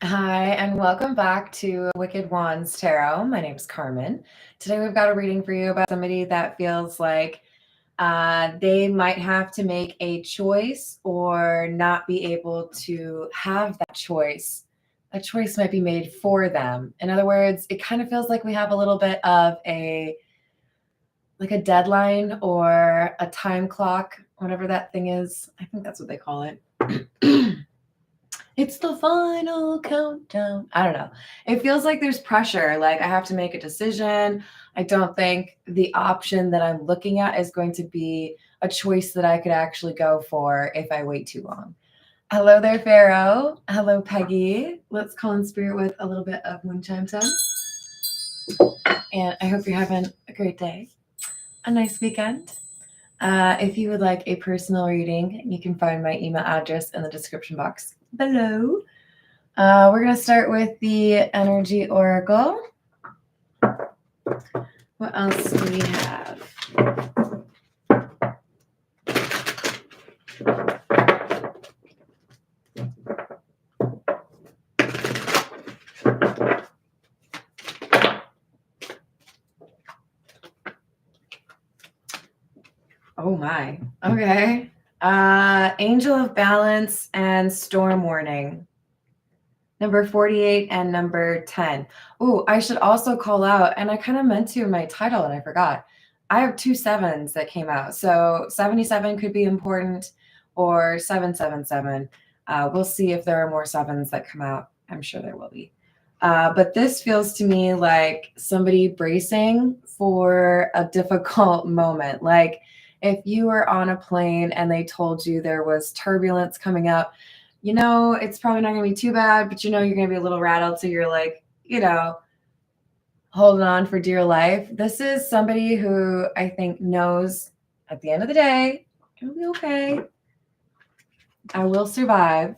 Hi, and welcome back to Wicked Wands Tarot. My name is Carmen. Today we've got a reading for you about somebody that feels like they might have to make a choice or not be able to have that choice. A choice might be made for them. In other words, it kind of feels like we have a little bit of a deadline or a time clock, whatever that thing is. I think that's what they call it. It's the final countdown. I don't know. It feels like there's pressure. Like I have to make a decision. I don't think the option that I'm looking at is going to be a choice that I could actually go for if I wait too long. Hello there, Pharaoh. Hello, Peggy. Let's call in spirit with a little bit of moon chime sound. And I hope you're having a great day, a nice weekend. If you would like a personal reading, you can find my email address in the description box below. We're going to start with the energy oracle. What else do we have? Oh my. Okay. Angel of Balance and Storm Warning. Number 48 and number 10. Oh, I should also call out, and I kind of meant to in my title and I forgot. I have 2 7s that came out. So 77 could be important, or 777. We'll see if there are more 7s that come out. I'm sure there will be. But this feels to me like somebody bracing for a difficult moment. Like if you were on a plane and they told you there was turbulence coming up, it's probably not going to be too bad, but you're going to be a little rattled. So you're like, holding on for dear life. This is somebody who I think knows at the end of the day, it'll be okay. I will survive,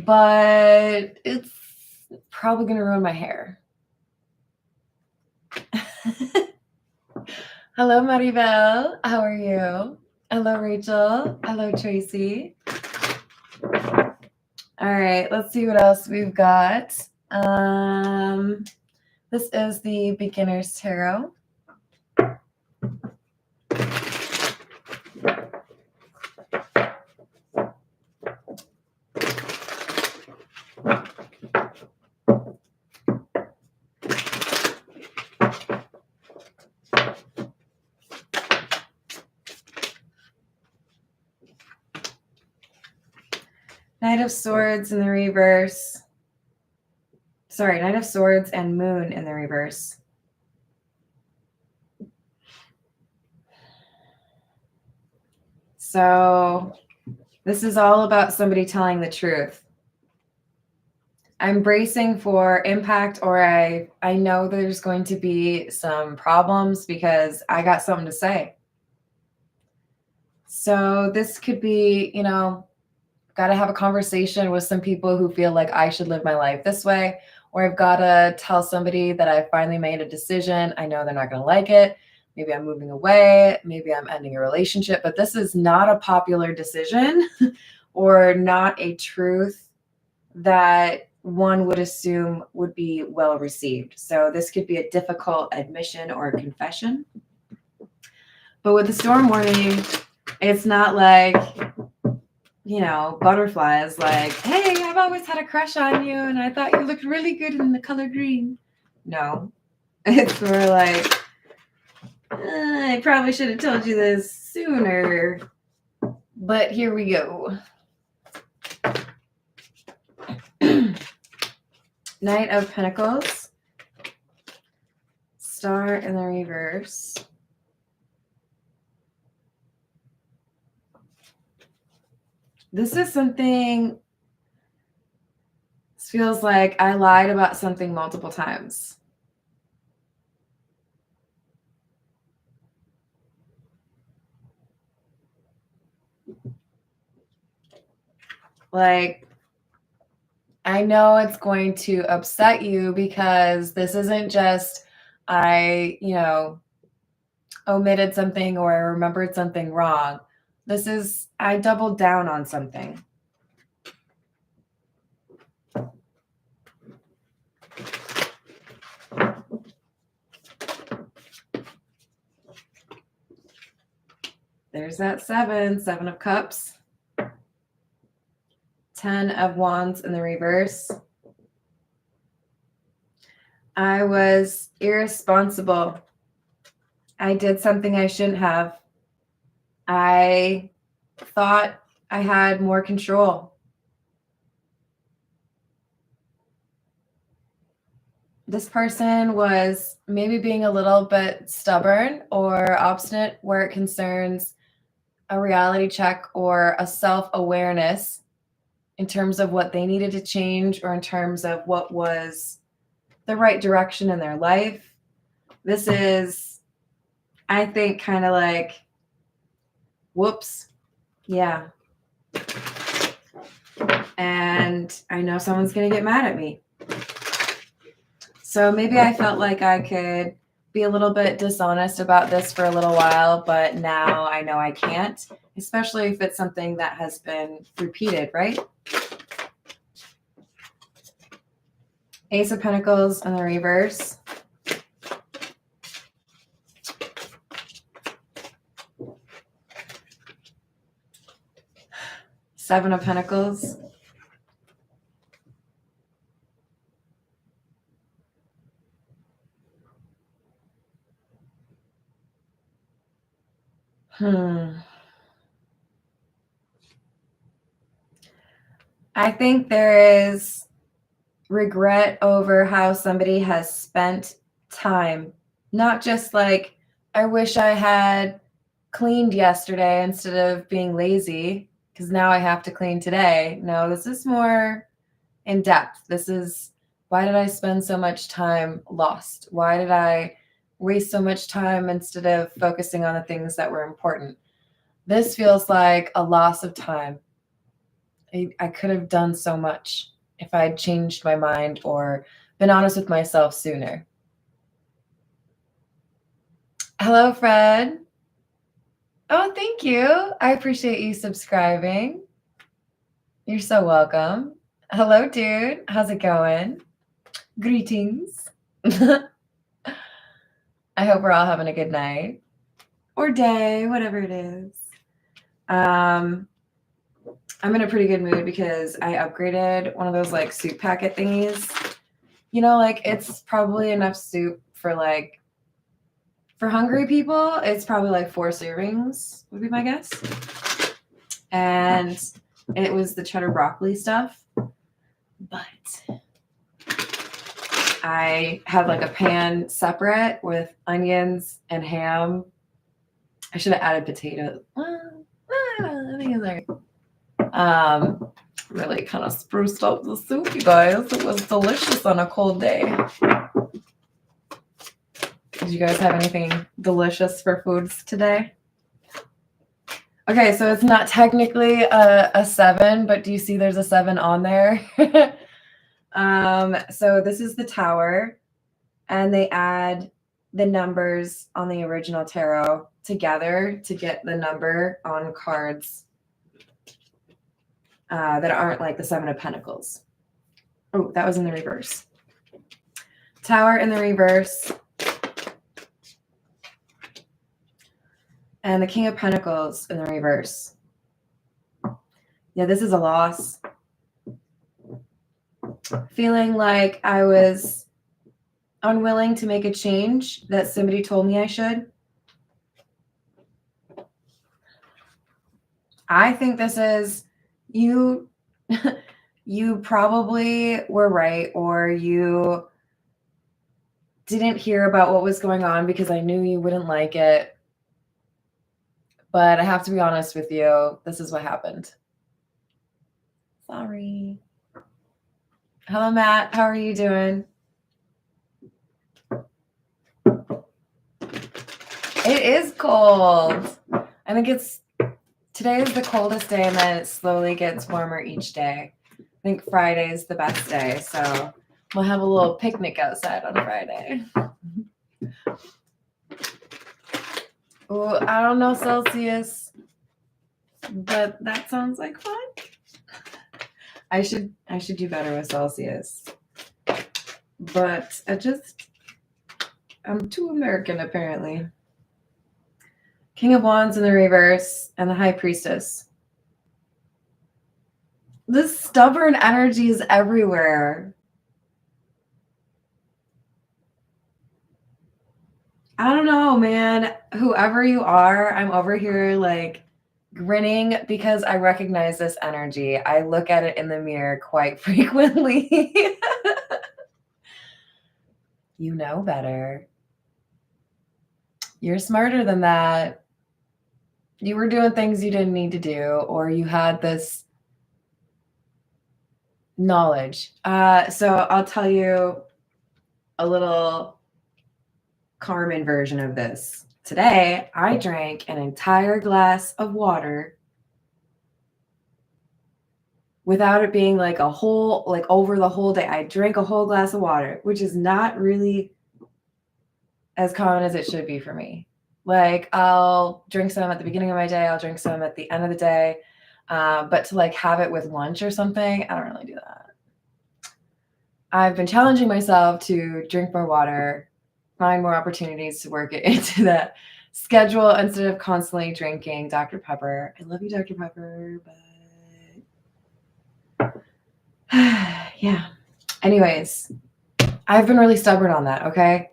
but it's probably going to ruin my hair. Hello, Maribel. How are you? Hello, Rachel. Hello, Tracy. All right, let's see what else we've got. This is the Beginner's Tarot. Knight of Swords in the reverse. Sorry, Knight of Swords and Moon in the reverse. So this is all about somebody telling the truth. I'm bracing for impact, or I know there's going to be some problems because I got something to say. So this could be, got to have a conversation with some people who feel like I should live my life this way, or I've got to tell somebody that I finally made a decision. I know they're not going to like it. Maybe I'm moving away. Maybe I'm ending a relationship, but this is not a popular decision or not a truth that one would assume would be well received. So this could be a difficult admission or a confession. But with the storm warning, it's not like, butterflies like, hey, I've always had a crush on you and I thought you looked really good in the color green. No, it's more like, I probably should have told you this sooner, but here we go. Knight of Pentacles, Star in the reverse. This is something, this feels like I lied about something multiple times. Like, I know it's going to upset you because this isn't just I, omitted something or I remembered something wrong. This is I doubled down on something. There's that 7 of cups. 10 of wands in the reverse. I was irresponsible. I did something I shouldn't have. I thought I had more control. This person was maybe being a little bit stubborn or obstinate where it concerns a reality check or a self-awareness in terms of what they needed to change or in terms of what was the right direction in their life. This is, I think, kind of like, whoops, yeah. And I know someone's going to get mad at me. So maybe I felt like I could be a little bit dishonest about this for a little while, but now I know I can't, especially if it's something that has been repeated, right? Ace of Pentacles in the reverse. Seven of Pentacles. I think there is regret over how somebody has spent time. Not just like, I wish I had cleaned yesterday instead of being lazy because now I have to clean today. No, this is more in depth. This is, why did I spend so much time lost? Why did I waste so much time instead of focusing on the things that were important? This feels like a loss of time. I could have done so much if I had changed my mind or been honest with myself sooner. Hello, Fred. Oh, thank you. I appreciate you subscribing. You're so welcome. Hello, dude. How's it going? Greetings. I hope we're all having a good night or day, whatever it is. I'm in a pretty good mood because I upgraded one of those like soup packet thingies. You know, like it's probably enough soup for like, for hungry people, it's probably like 4 servings would be my guess. And it was the cheddar broccoli stuff. But I have like a pan separate with onions and ham. I should have added potatoes. I think it's like really kind of spruced up the soup, you guys. It was delicious on a cold day. Did you guys have anything delicious for foods today? Okay, so it's not technically a 7, but do you see there's a 7 on there? So this is the Tower, and they add the numbers on the original tarot together to get the number on cards that aren't like the 7 of Pentacles. Oh, that was in the reverse. Tower in the reverse. And the King of Pentacles in the reverse. Yeah, this is a loss. Feeling like I was unwilling to make a change that somebody told me I should. I think this is you. You probably were right, or you didn't hear about what was going on because I knew you wouldn't like it. But I have to be honest with you. This is what happened. Sorry. Hello, Matt. How are you doing? It is cold. I think today is the coldest day, and then it slowly gets warmer each day. I think Friday is the best day, so we'll have a little picnic outside on Friday. Oh, I don't know Celsius, but that sounds like fun. I should do better with Celsius, but I'm too American apparently. King of Wands in the reverse and the High Priestess. This stubborn energy is everywhere. I don't know, man. Whoever you are, I'm over here like grinning because I recognize this energy. I look at it in the mirror quite frequently. You know better. You're smarter than that. You were doing things you didn't need to do, or you had this knowledge. So I'll tell you a little Carmen version of this. Today, I drank an entire glass of water without it being like a whole, like over the whole day. I drank a whole glass of water, which is not really as common as it should be for me. Like I'll drink some at the beginning of my day, I'll drink some at the end of the day. But to like have it with lunch or something, I don't really do that. I've been challenging myself to drink more water, find more opportunities to work it into that schedule instead of constantly drinking Dr. Pepper. I love you, Dr. Pepper, but yeah. Anyways, I've been really stubborn on that, okay?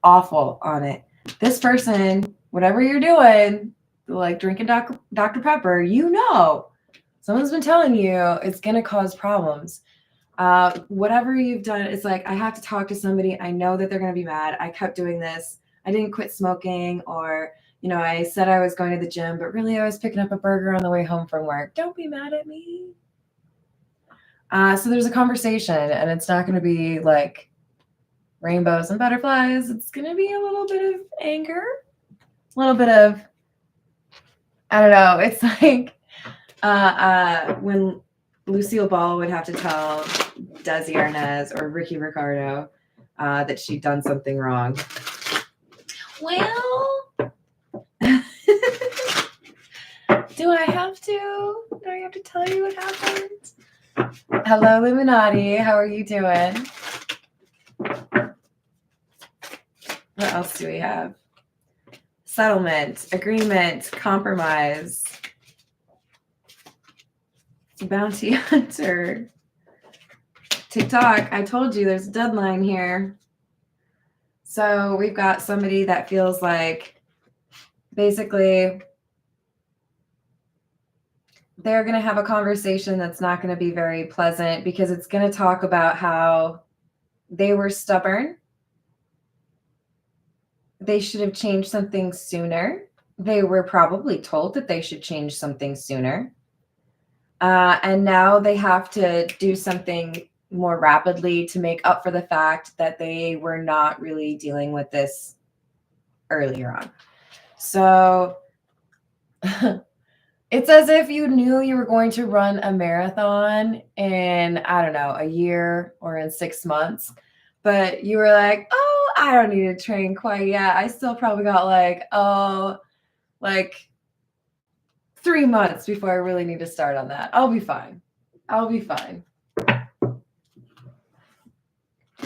Awful on it. This person, whatever you're doing, like drinking Dr. Pepper, you know, someone's been telling you it's going to cause problems. Whatever you've done, it's like, I have to talk to somebody. I know that they're going to be mad. I kept doing this. I didn't quit smoking, or, you know, I said I was going to the gym, but really I was picking up a burger on the way home from work. Don't be mad at me. So there's a conversation, and it's not going to be like rainbows and butterflies. It's going to be a little bit of anger, a little bit of, I don't know. It's like when Lucille Ball would have to tell Desi Arnaz or Ricky Ricardo that she'd done something wrong. Well, do I have to? Do I have to tell you what happened? Hello, Illuminati. How are you doing? What else do we have? Settlement, agreement, compromise, bounty hunter. TikTok, I told you there's a deadline here. So we've got somebody that feels like basically they're going to have a conversation that's not going to be very pleasant because it's going to talk about how they were stubborn. They should have changed something sooner. They were probably told that they should change something sooner. And now they have to do something more rapidly to make up for the fact that they were not really dealing with this earlier on. So it's as if you knew you were going to run a marathon in, I don't know, a year or in 6 months, but you were like, oh, I don't need to train quite yet. I still probably got like 3 months before I really need to start on that. I'll be fine. I'll be fine.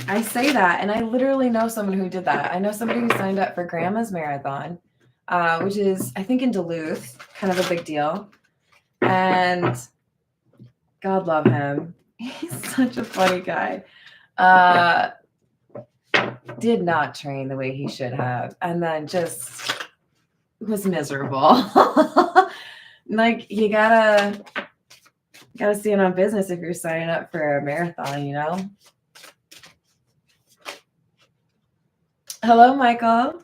I say that, and I literally know someone who did that. I know somebody who signed up for Grandma's Marathon, which is, I think, in Duluth, kind of a big deal. And God love him. He's such a funny guy. Did not train the way he should have, and then just was miserable. Like, you gotta stand on business if you're signing up for a marathon, you know? Hello, Michael.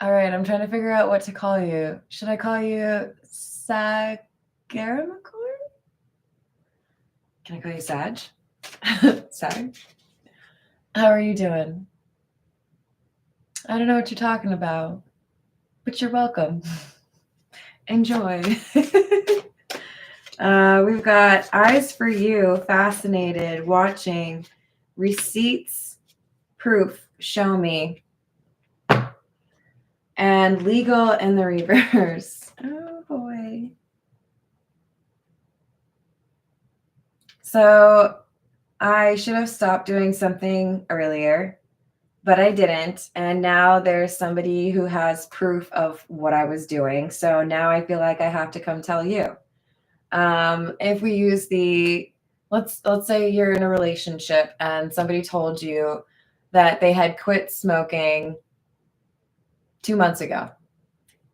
All right, I'm trying to figure out what to call you. Should I call you Sagaramacore? Can I call you Sag? Sag? How are you doing? I don't know what you're talking about, but you're welcome. Enjoy. We've got eyes for you, fascinated, watching, receipts, proof, show me, and legal in the reverse. Oh boy. So I should have stopped doing something earlier. but I didn't. And now there's somebody who has proof of what I was doing. So now I feel like I have to come tell you. If we use the, let's say you're in a relationship and somebody told you that they had quit smoking 2 months ago.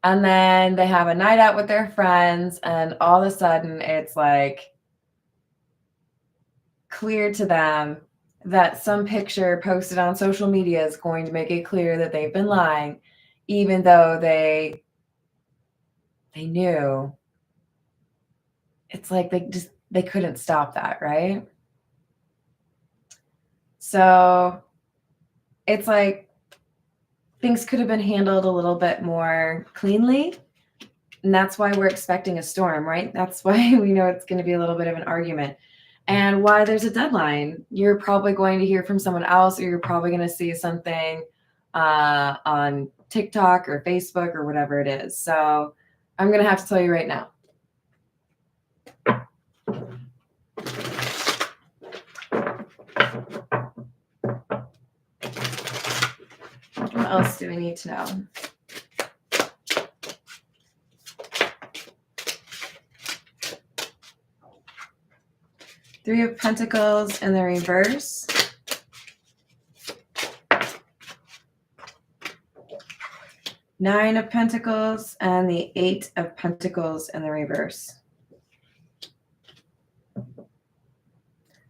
And then they have a night out with their friends, and all of a sudden it's like clear to them that some picture posted on social media is going to make it clear that they've been lying, even though they knew. It's like they couldn't stop that, right? So it's like things could have been handled a little bit more cleanly. And that's why we're expecting a storm, right? That's why we know it's going to be a little bit of an argument. And why there's a deadline. You're probably going to hear from someone else, or you're probably going to see something on TikTok or Facebook or whatever it is. So I'm going to have to tell you right now. What else do we need to know? Three of Pentacles in the reverse. Nine of Pentacles and the Eight of Pentacles in the reverse.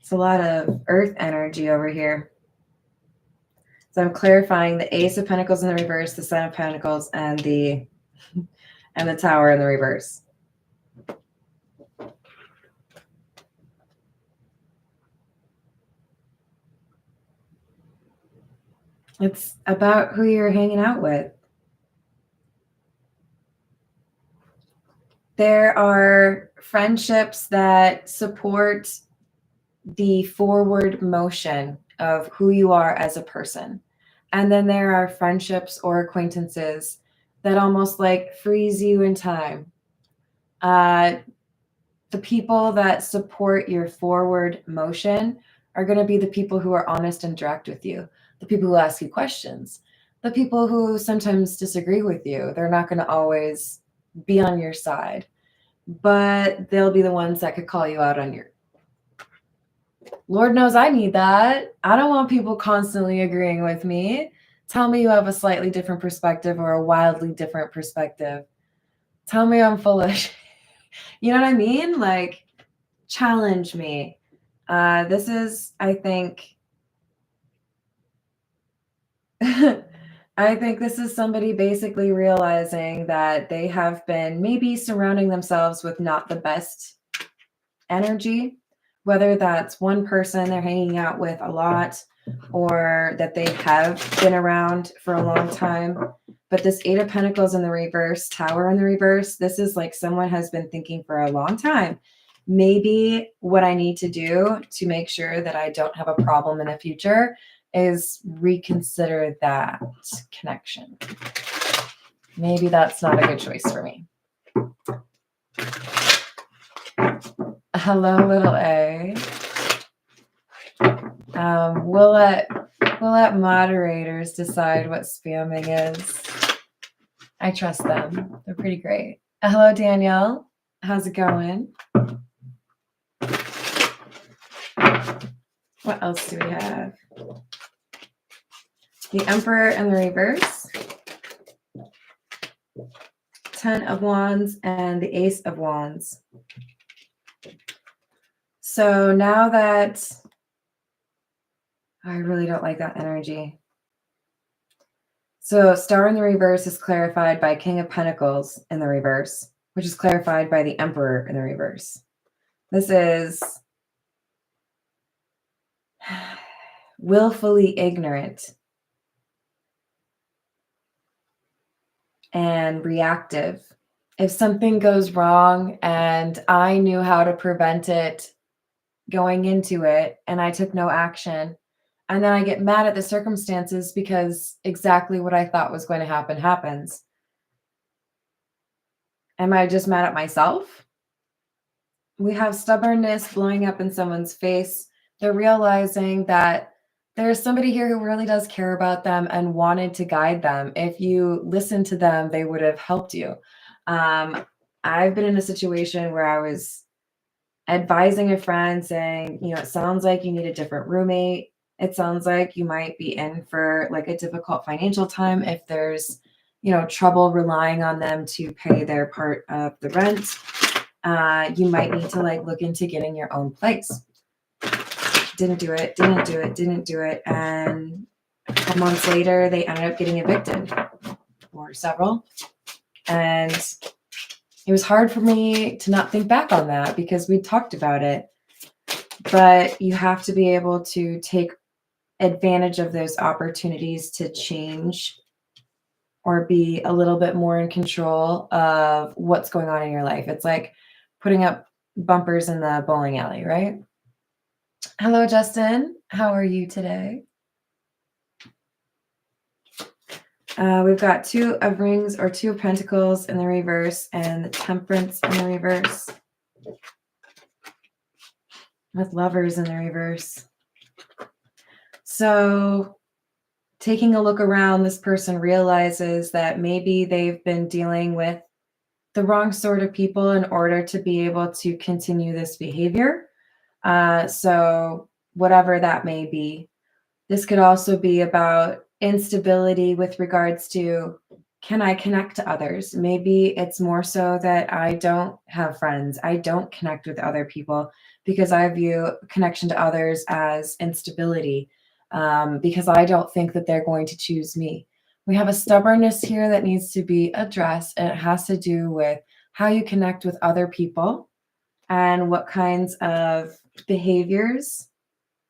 It's a lot of earth energy over here. So I'm clarifying the Ace of Pentacles in the reverse, the Seven of Pentacles, and the Tower in the reverse. It's about who you're hanging out with. There are friendships that support the forward motion of who you are as a person. And then there are friendships or acquaintances that almost like freeze you in time. The people that support your forward motion are going to be the people who are honest and direct with you, the people who ask you questions, the people who sometimes disagree with you. They're not going to always be on your side, but they'll be the ones that could call you out on your. Lord knows I need that. I don't want people constantly agreeing with me. Tell me you have a slightly different perspective or a wildly different perspective. Tell me I'm full of shit. You know what I mean? Like, challenge me. This is, I think, I think this is somebody basically realizing that they have been maybe surrounding themselves with not the best energy, whether that's one person they're hanging out with a lot or that they have been around for a long time. But this Eight of Pentacles in the reverse, Tower in the reverse, this is like someone has been thinking for a long time. Maybe what I need to do to make sure that I don't have a problem in the future is reconsider that connection. Maybe that's not a good choice for me. Hello, little A. We'll let moderators decide what spamming is. I trust them. They're pretty great. Hello, Danielle. How's it going? What else do we have? The Emperor in the reverse. 10 of Wands and the Ace of Wands. So now that I really don't like that energy. So Star in the reverse is clarified by King of Pentacles in the reverse, which is clarified by the Emperor in the reverse. This is willfully ignorant and reactive. If something goes wrong and I knew how to prevent it going into it and I took no action, and then I get mad at the circumstances because exactly what I thought was going to happen happens. Am I just mad at myself? We have stubbornness blowing up in someone's face. They're realizing that There's somebody here who really does care about them and wanted to guide them. If you listened to them, they would have helped you. I've been in a situation where I was advising a friend saying, it sounds like you need a different roommate. It sounds like you might be in for like a difficult financial time if there's, trouble relying on them to pay their part of the rent. You might need to like look into getting your own place. Didn't do it. And a couple months later, they ended up getting evicted, or several. And it was hard for me to not think back on that because we talked about it. But you have to be able to take advantage of those opportunities to change or be a little bit more in control of what's going on in your life. It's like putting up bumpers in the bowling alley, right? Hello, Justin. How are you today? We've got 2 of rings or 2 of pentacles in the reverse and the temperance in the reverse. With lovers in the reverse. So taking a look around, this person realizes that maybe they've been dealing with the wrong sort of people in order to be able to continue this behavior. So whatever that may be. This could also be about instability with regards to, can I connect to others? Maybe it's more so that I don't have friends. I don't connect with other people because I view connection to others as instability, because I don't think that they're going to choose me. We have a stubbornness here that needs to be addressed, and it has to do with how you connect with other people and what kinds of behaviors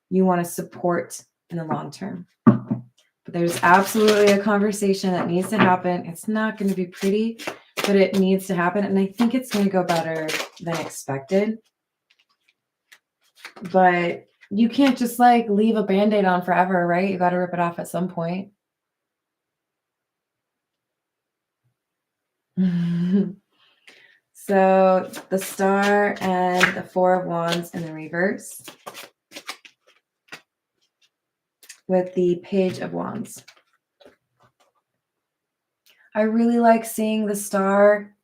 you want to support in the long term. But there's absolutely a conversation that needs to happen. It's not going to be pretty, but it needs to happen. And I think it's going to go better than expected. But you can't just like leave a Band-Aid on forever, right? You got to rip it off at some point. So the Star and the 4 of Wands in the reverse with the Page of Wands. I really like seeing the Star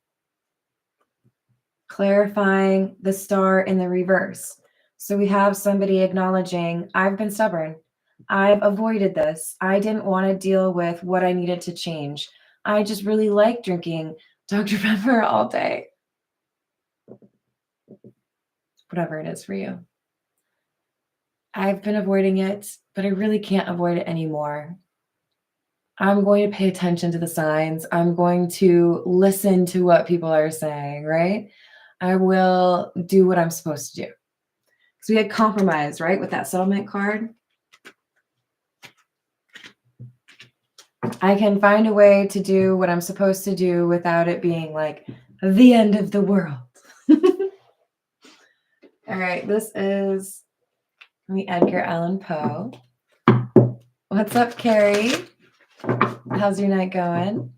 clarifying the Star in the reverse. So we have somebody acknowledging, I've been stubborn. I've avoided this. I didn't want to deal with what I needed to change. I just really like drinking Dr. Pepper all day. Whatever it is for you. I've been avoiding it, but I really can't avoid it anymore. I'm going to pay attention to the signs. I'm going to listen to what people are saying, right? I will do what I'm supposed to do. So we had compromise, right? With that settlement card. I can find a way to do what I'm supposed to do without it being like the end of the world. All right, this is the Edgar Allan Poe. What's up, Carrie? How's your night going?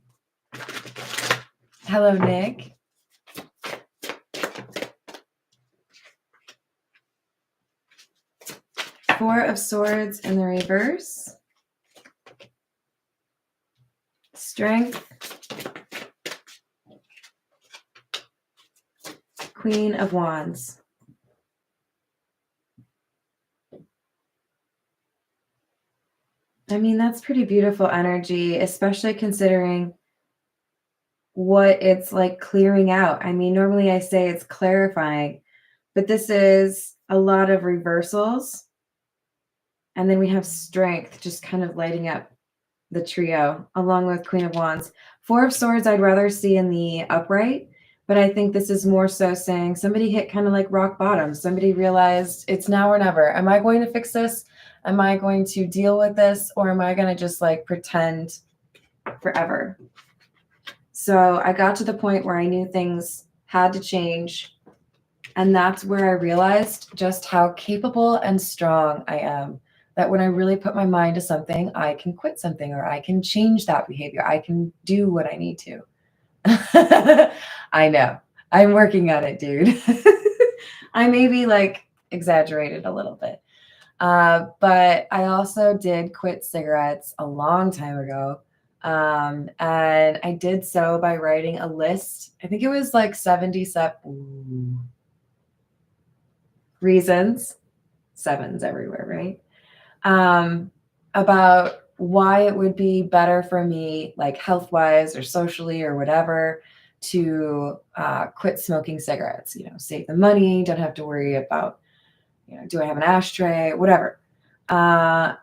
Hello, Nick. Four of Swords in the reverse. Strength. Queen of Wands. I mean, that's pretty beautiful energy, especially considering what it's like clearing out. I mean, normally I say it's clarifying, but this is a lot of reversals. And then we have strength just kind of lighting up the trio along with Queen of Wands. Four of Swords I'd rather see in the upright, but I think this is more so saying somebody hit kind of like rock bottom. Somebody realized it's now or never. Am I going to fix this? Am I going to deal with this? Or am I going to just like pretend forever? So I got to the point where I knew things had to change. And that's where I realized just how capable and strong I am. That when I really put my mind to something, I can quit something or I can change that behavior. I can do what I need to. I know. I'm working on it, dude. I maybe like exaggerated a little bit. But I also did quit cigarettes a long time ago. And I did so by writing a list. I think it was like 77 reasons, sevens everywhere, right? About why it would be better for me, like health-wise or socially or whatever, to quit smoking cigarettes. Save the money, don't have to worry about, do I have an ashtray, whatever. And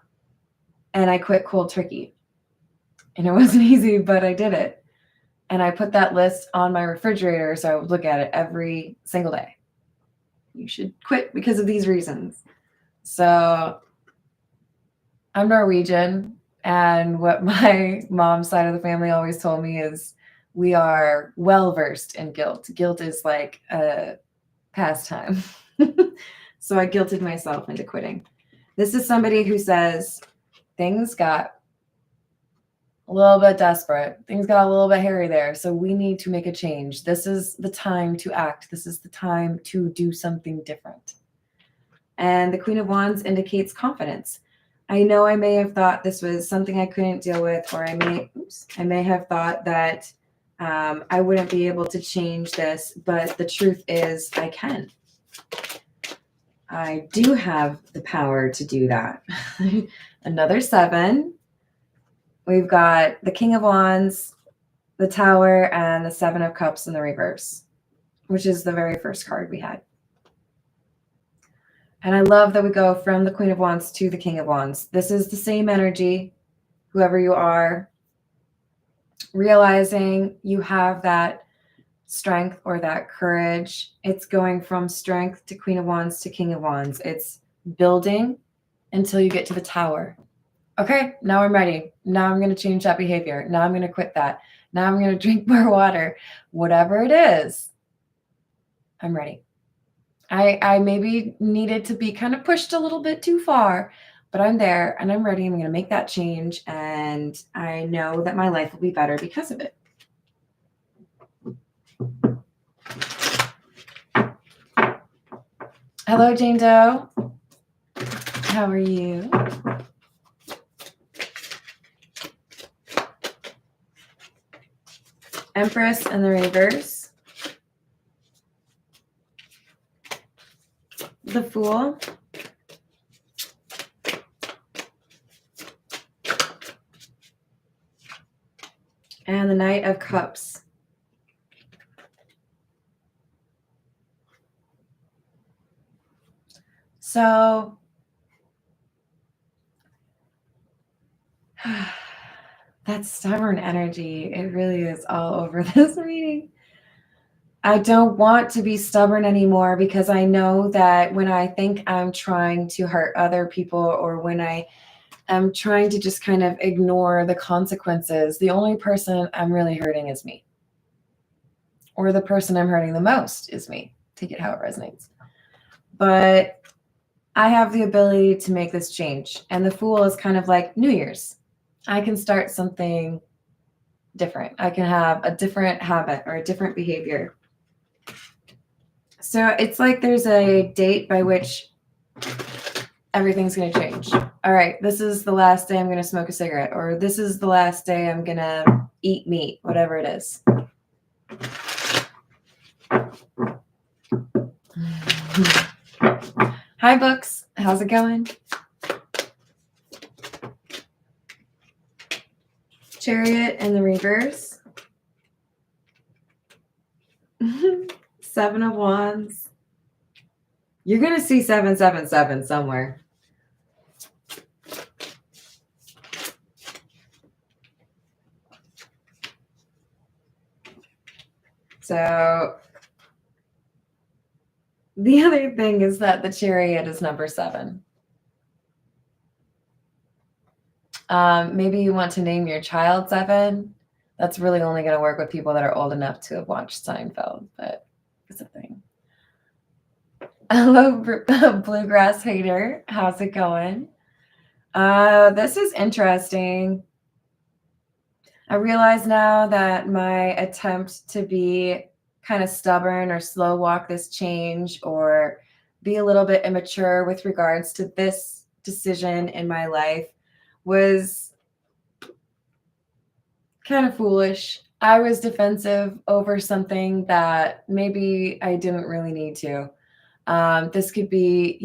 I quit cold turkey. And it wasn't easy, but I did it. And I put that list on my refrigerator so I would look at it every single day. You should quit because of these reasons. So I'm Norwegian, and what my mom's side of the family always told me is we are well versed in guilt. Guilt is like a pastime. So I guilted myself into quitting. This is somebody who says things got a little bit desperate. Things got a little bit hairy there. So we need to make a change. This is the time to act. This is the time to do something different. And the Queen of Wands indicates confidence. I know I may have thought this was something I couldn't deal with, or I may have thought that I wouldn't be able to change this, but the truth is I can. I do have the power to do that. Another 7. We've got the King of Wands, the Tower, and the 7 of Cups in the reverse, which is the very first card we had. And I love that we go from the Queen of Wands to the King of Wands. This is the same energy, whoever you are, realizing you have that strength or that courage. It's going from strength to Queen of Wands to King of Wands. It's building until you get to the Tower. Okay, now I'm ready. Now I'm going to change that behavior. Now I'm going to quit that. Now I'm going to drink more water. Whatever it is, I'm ready. I maybe needed to be kind of pushed a little bit too far, but I'm there and I'm ready. I'm going to make that change, and I know that my life will be better because of it. Hello, Jane Doe. How are you? Empress in the reverse. The Fool. And the Knight of Cups. So that stubborn energy, it really is all over this reading. I don't want to be stubborn anymore because I know that when I think I'm trying to hurt other people, or when I am trying to just kind of ignore the consequences, the only person I'm really hurting is me. Or the person I'm hurting the most is me. Take it how it resonates. But I have the ability to make this change. And the Fool is kind of like New Year's. I can start something different. I can have a different habit or a different behavior. So it's like there's a date by which everything's going to change. All right, this is the last day I'm going to smoke a cigarette, or this is the last day I'm going to eat meat, whatever it is. Hi, Books. How's it going? Chariot in the reverse. 7 of Wands. You're going to see 777 somewhere. So the other thing is that the Chariot is number 7. Maybe you want to name your child 7. That's really only going to work with people that are old enough to have watched Seinfeld, but it's a thing. Hello, Bluegrass Hater. How's it going? This is interesting. I realize now that my attempt to be kind of stubborn or slow walk this change, or be a little bit immature with regards to this decision in my life was kind of foolish. I was defensive over something that maybe I didn't really need to. This could be,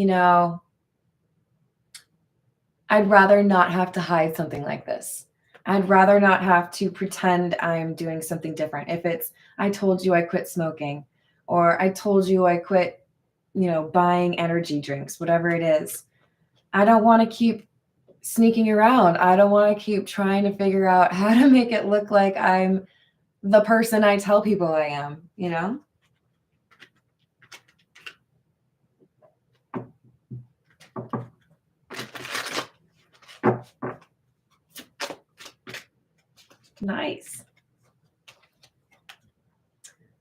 I'd rather not have to hide something like this. I'd rather not have to pretend I'm doing something different. If it's, I told you I quit smoking, or I told you I quit, buying energy drinks, whatever it is. I don't want to keep sneaking around. I don't want to keep trying to figure out how to make it look like I'm the person I tell people I am, Nice.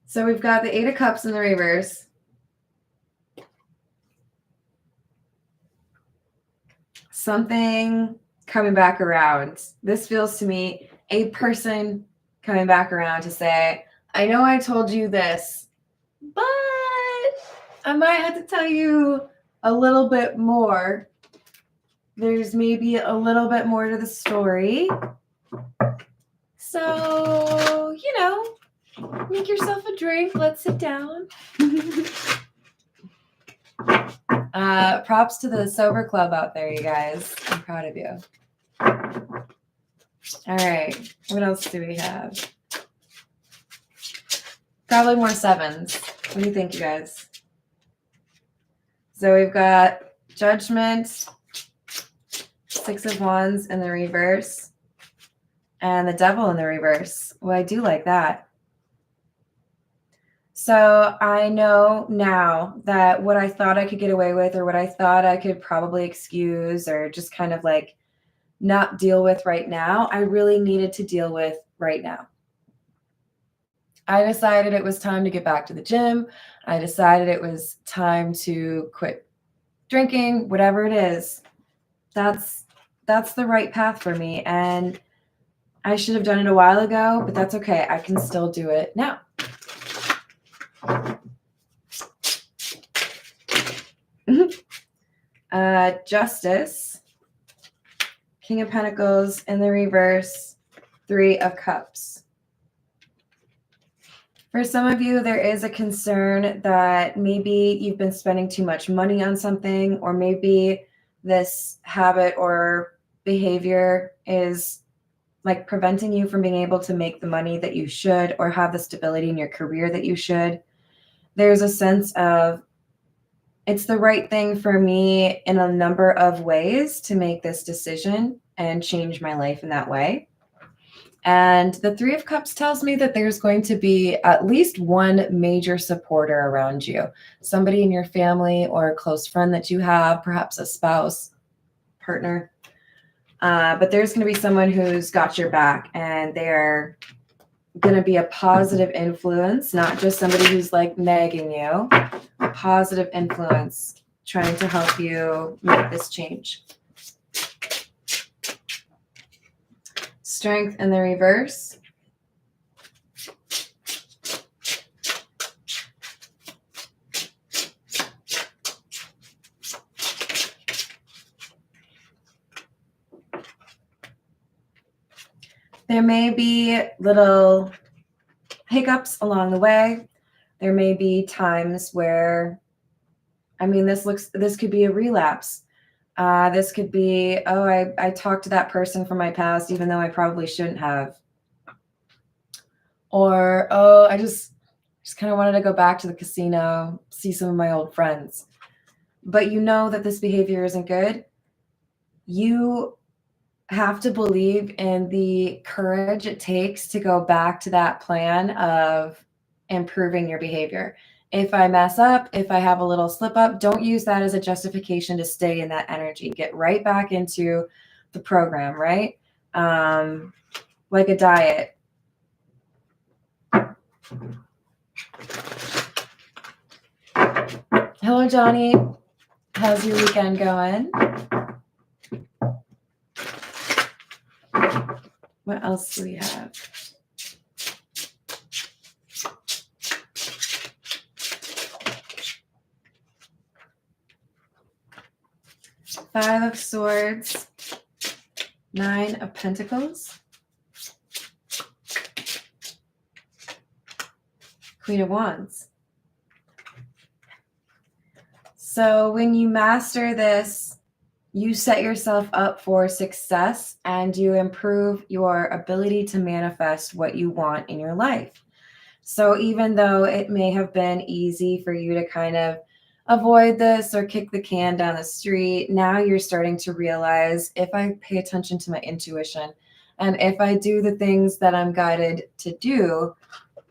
So we've got the Eight of Cups in the reverse. Something coming back around. This feels to me a person coming back around to say, I know I told you this, but I might have to tell you a little bit more. There's maybe a little bit more to the story. So, make yourself a drink. Let's sit down. Props to the sober club out there, you guys. I'm proud of you. All right. What else do we have? Probably more sevens. What do you think, you guys? So we've got Judgment, Six of Wands in the reverse, and the Devil in the reverse. Well, I do like that. So I know now that what I thought I could get away with, or what I thought I could probably excuse, or just kind of like not deal with right now, I really needed to deal with right now. I decided it was time to get back to the gym. I decided it was time to quit drinking, whatever it is. That's the right path for me. And I should have done it a while ago, but that's okay. I can still do it now. Justice, King of Pentacles in the reverse, Three of Cups. For some of you, there is a concern that maybe you've been spending too much money on something, or maybe this habit or behavior is like preventing you from being able to make the money that you should, or have the stability in your career that you should. There's a sense of, it's the right thing for me in a number of ways to make this decision and change my life in that way. And the Three of Cups tells me that there's going to be at least one major supporter around you, somebody in your family or a close friend that you have, perhaps a spouse, partner. But there's going to be someone who's got your back, and they're going to be a positive influence, not just somebody who's like nagging you, a positive influence trying to help you make this change. Strength in the reverse. There may be little hiccups along the way. There may be times where, this could be a relapse. This could be, I talked to that person from my past, even though I probably shouldn't have. Or, I just kind of wanted to go back to the casino, see some of my old friends. But you know that this behavior isn't good. You have to believe in the courage it takes to go back to that plan of improving your behavior. If I mess up, if I have a little slip up, don't use that as a justification to stay in that energy. Get right back into the program, right? Like a diet. Hello, Johnny. How's your weekend going? What else do we have? 5 of Swords, 9 of Pentacles, Queen of Wands. So when you master this, you set yourself up for success and you improve your ability to manifest what you want in your life. So even though it may have been easy for you to kind of avoid this or kick the can down the street, now you're starting to realize, if I pay attention to my intuition and if I do the things that I'm guided to do,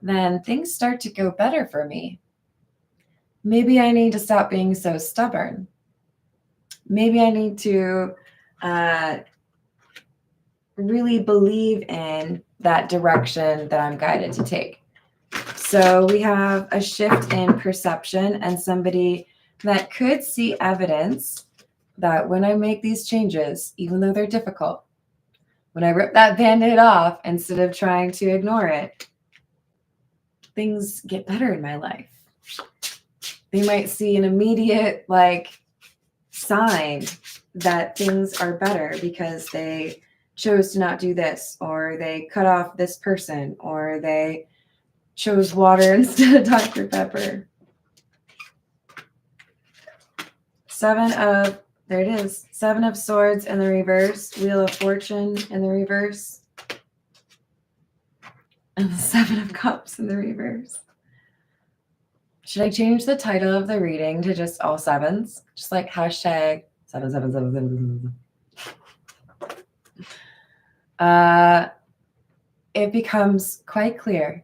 then things start to go better for me. Maybe I need to stop being so stubborn. Maybe I need to really believe in that direction that I'm guided to take. So we have a shift in perception and somebody that could see evidence that when I make these changes, even though they're difficult, when I rip that Band-Aid off instead of trying to ignore it, things get better in my life. They might see an immediate sign that things are better because they chose to not do this, or they cut off this person, or they chose water instead of Dr. Pepper. 7 of Swords in the reverse, Wheel of Fortune in the reverse, and the 7 of Cups in the reverse. Should I change the title of the reading to just all sevens? Just like hashtag 77777. It becomes quite clear.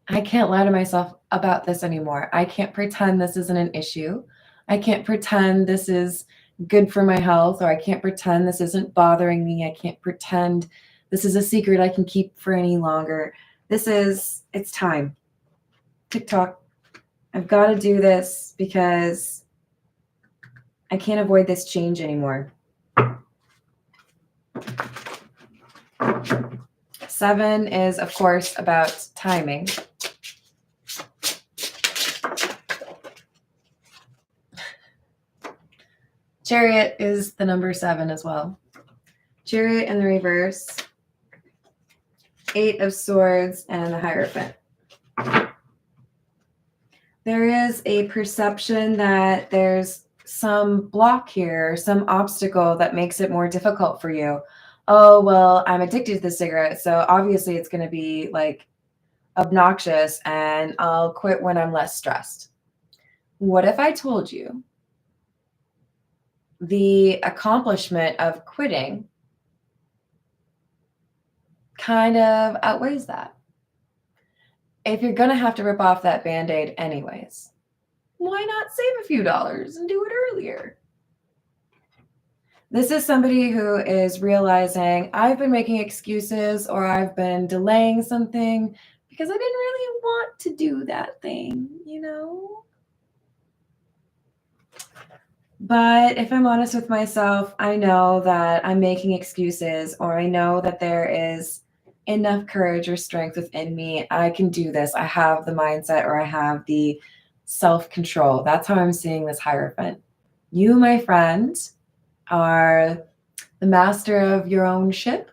I can't lie to myself about this anymore. I can't pretend this isn't an issue. I can't pretend this is good for my health, or I can't pretend this isn't bothering me. I can't pretend this is a secret I can keep for any longer. It's time. TikTok. I've got to do this because I can't avoid this change anymore. 7 is, of course, about timing. Chariot is the number 7 as well. Chariot in the reverse, 8 of Swords, and the Hierophant. There is a perception that there's some block here, some obstacle that makes it more difficult for you. Oh, well, I'm addicted to the cigarette, so obviously it's going to be obnoxious, and I'll quit when I'm less stressed. What if I told you the accomplishment of quitting kind of outweighs that? If you're going to have to rip off that Band-Aid anyways, why not save a few dollars and do it earlier? This is somebody who is realizing, I've been making excuses or I've been delaying something because I didn't really want to do that thing, But if I'm honest with myself, I know that I'm making excuses, or I know that there is enough courage or strength within me. I can do this. I have the mindset, or I have the self-control. That's how I'm seeing this Hierophant. You, my friend, are the master of your own ship,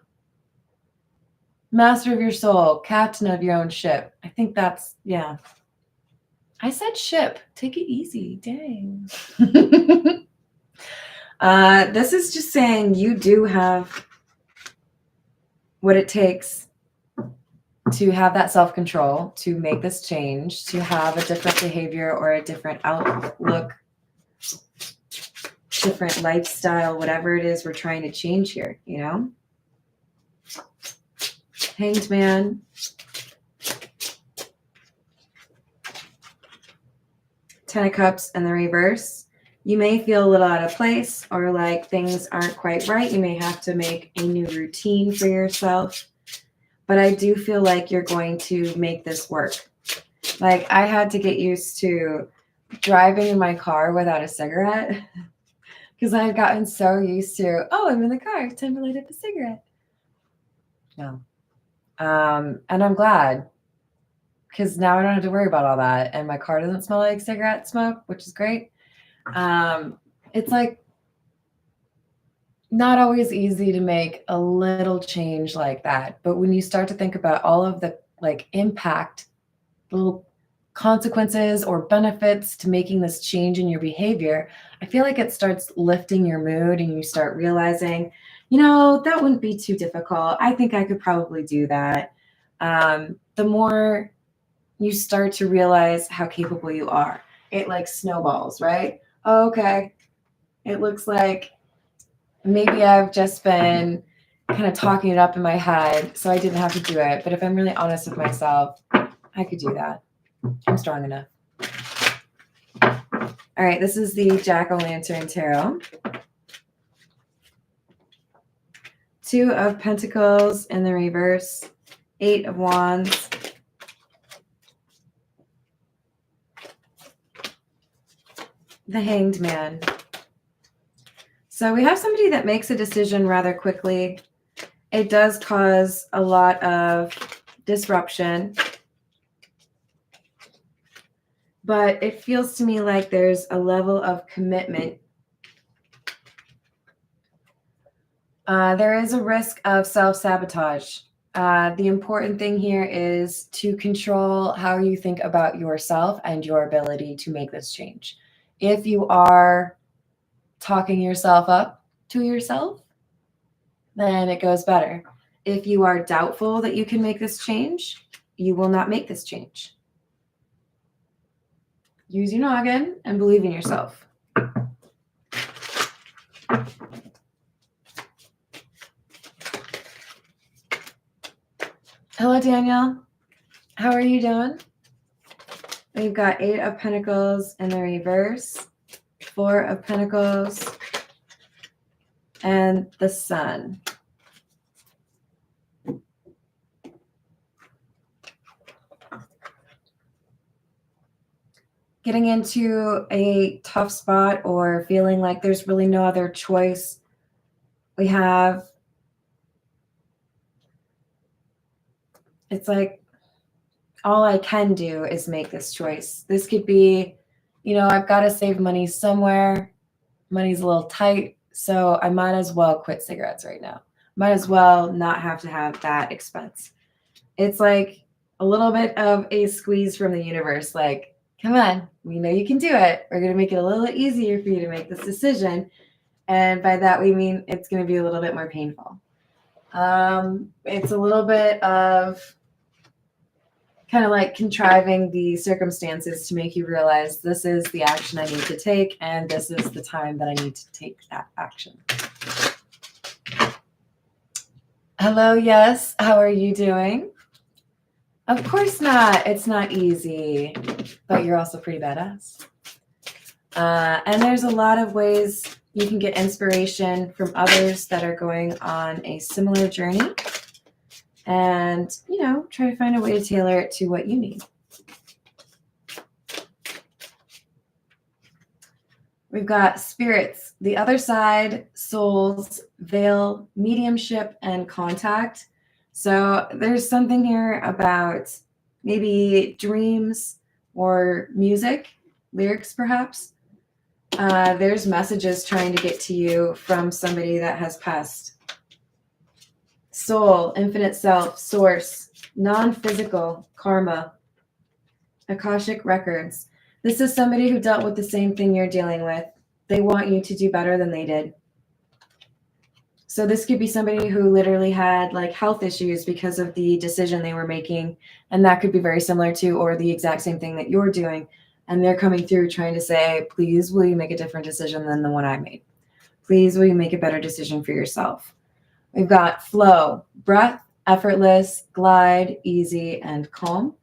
master of your soul, captain of your own ship. I think that's, yeah. I said ship. Take it easy. Dang. This is just saying you do have what it takes to have that self-control, to make this change, to have a different behavior or a different outlook, different lifestyle, whatever it is we're trying to change here, Hanged Man. 10 of Cups in the reverse. You may feel a little out of place, or like things aren't quite right. You may have to make a new routine for yourself. But I do feel like you're going to make this work. I had to get used to driving in my car without a cigarette because I had gotten so used to, I'm in the car, it's time to light up a cigarette. No. And I'm glad, because now I don't have to worry about all that. And my car doesn't smell like cigarette smoke, which is great. It's like not always easy to make a little change like that. But when you start to think about all of the like impact, little consequences or benefits to making this change in your behavior, I feel like it starts lifting your mood and you start realizing, that wouldn't be too difficult. I think I could probably do that. The more you start to realize how capable you are, it like snowballs, right? Oh, okay. It looks like maybe I've just been kind of talking it up in my head, so I didn't have to do it. But if I'm really honest with myself, I could do that. I'm strong enough. All right, this is the Jack-o'-lantern tarot. 2 of Pentacles in the reverse, 8 of Wands, the Hanged Man. So we have somebody that makes a decision rather quickly. It does cause a lot of disruption, but it feels to me like there's a level of commitment. There is a risk of self-sabotage. The important thing here is to control how you think about yourself and your ability to make this change. If you are talking yourself up to yourself, then it goes better. If you are doubtful that you can make this change, you will not make this change. Use your noggin and believe in yourself. Hello, Danielle. How are you doing? We've got 8 of Pentacles in the reverse, 4 of Pentacles, and the Sun. Getting into a tough spot or feeling like there's really no other choice. We have, it's like, all I can do is make this choice. This could be, I've got to save money somewhere. Money's a little tight, so I might as well quit cigarettes right now. Might as well not have to have that expense. It's like a little bit of a squeeze from the universe. Like, come on, we know you can do it. We're going to make it a little easier for you to make this decision. And by that, we mean it's going to be a little bit more painful. It's a little bit of kind of like contriving the circumstances to make you realize this is the action I need to take, and this is the time that I need to take that action. Hello, yes. How are you doing? Of course not. It's not easy, but you're also pretty badass. And there's a lot of ways you can get inspiration from others that are going on a similar journey. And, try to find a way to tailor it to what you need. We've got spirits, the other side, souls, veil, mediumship, and contact. So there's something here about maybe dreams or music, lyrics perhaps. There's messages trying to get to you from somebody that has passed. Soul, infinite self, source, non-physical, karma, Akashic records. This is somebody who dealt with the same thing you're dealing with. They want you to do better than they did. So this could be somebody who literally had like health issues because of the decision they were making. And that could be very similar to, or the exact same thing that you're doing. And they're coming through trying to say, please, will you make a different decision than the one I made? Please, will you make a better decision for yourself? We've got flow, breath, effortless, glide, easy, and calm.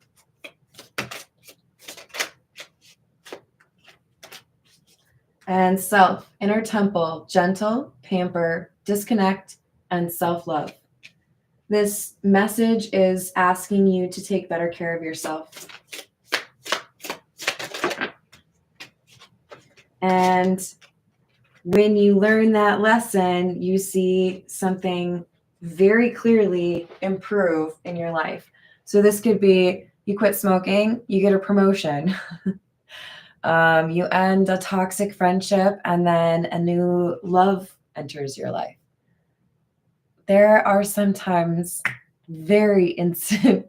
And self, inner temple, gentle, pamper, disconnect, and self-love. This message is asking you to take better care of yourself. And when you learn that lesson, you see something very clearly improve in your life. So this could be you quit smoking, you get a promotion. You end a toxic friendship, and then a new love enters your life. There are sometimes very instant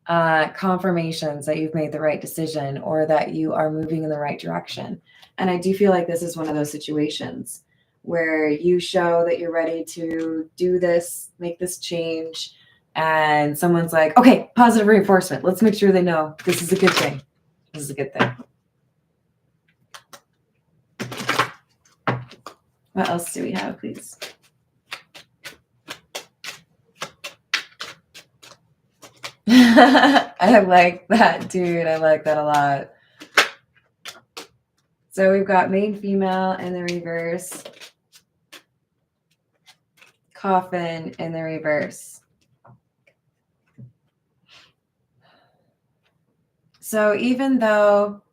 confirmations that you've made the right decision or that you are moving in the right direction. And I do feel like this is one of those situations where you show that you're ready to do this, make this change, and someone's like, okay, positive reinforcement. Let's make sure they know this is a good thing. This is a good thing. What else do we have, please? I like that, dude. I like that a lot. So we've got main female in the reverse. Coffin in the reverse. So even though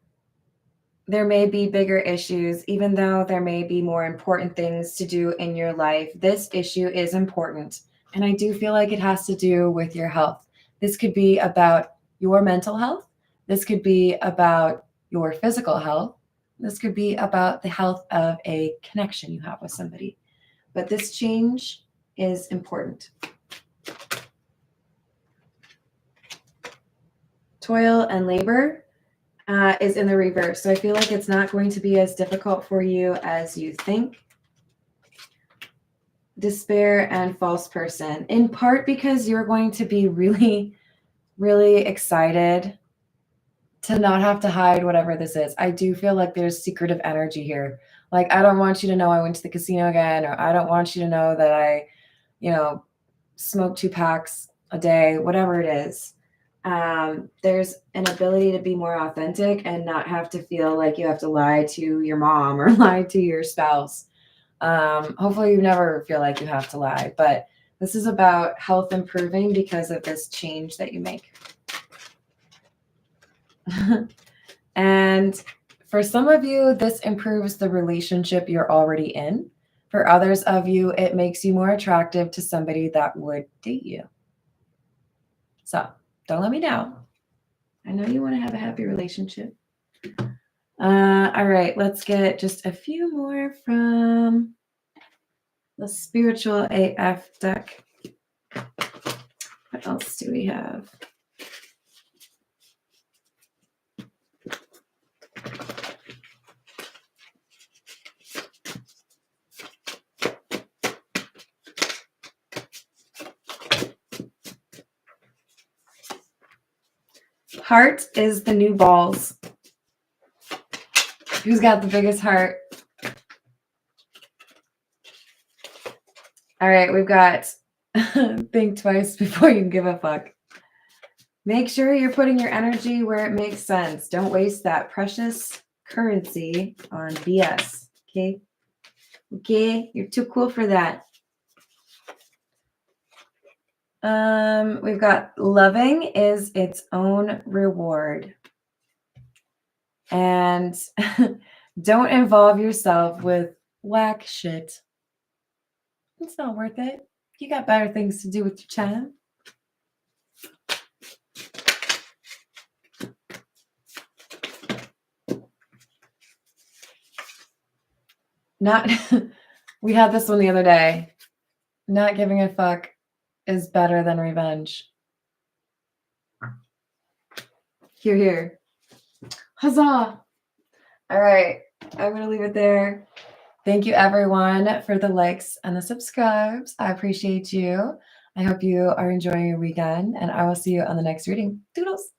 there may be bigger issues, even though there may be more important things to do in your life, this issue is important. And I do feel like it has to do with your health. This could be about your mental health. This could be about your physical health. This could be about the health of a connection you have with somebody. But this change is important. Toil and labor is in the reverse. So I feel like it's not going to be as difficult for you as you think. Despair and false person, in part because you're going to be really, really excited to not have to hide whatever this is. I do feel like there's secretive energy here. Like, I don't want you to know I went to the casino again, or I don't want you to know that I, smoke 2 packs a day, whatever it is. There's an ability to be more authentic and not have to feel like you have to lie to your mom or lie to your spouse. Hopefully you never feel like you have to lie, but this is about health improving because of this change that you make. And for some of you, this improves the relationship you're already in. For others of you, it makes you more attractive to somebody that would date you. So don't let me down. I know you want to have a happy relationship. All right, let's get just a few more from the Spiritual AF deck. What else do we have? Heart is the new balls. Who's got the biggest heart? All right, we've got think twice before you give a fuck. Make sure you're putting your energy where it makes sense. Don't waste that precious currency on BS. Okay? Okay, you're too cool for that. We've got loving is its own reward. And don't involve yourself with whack shit. It's not worth it. You got better things to do with your time. We had this one the other day. Not giving a fuck is better than revenge. Hear, hear. Huzzah! All right, I'm going to leave it there. Thank you, everyone, for the likes and the subscribes. I appreciate you. I hope you are enjoying your weekend, and I will see you on the next reading. Doodles!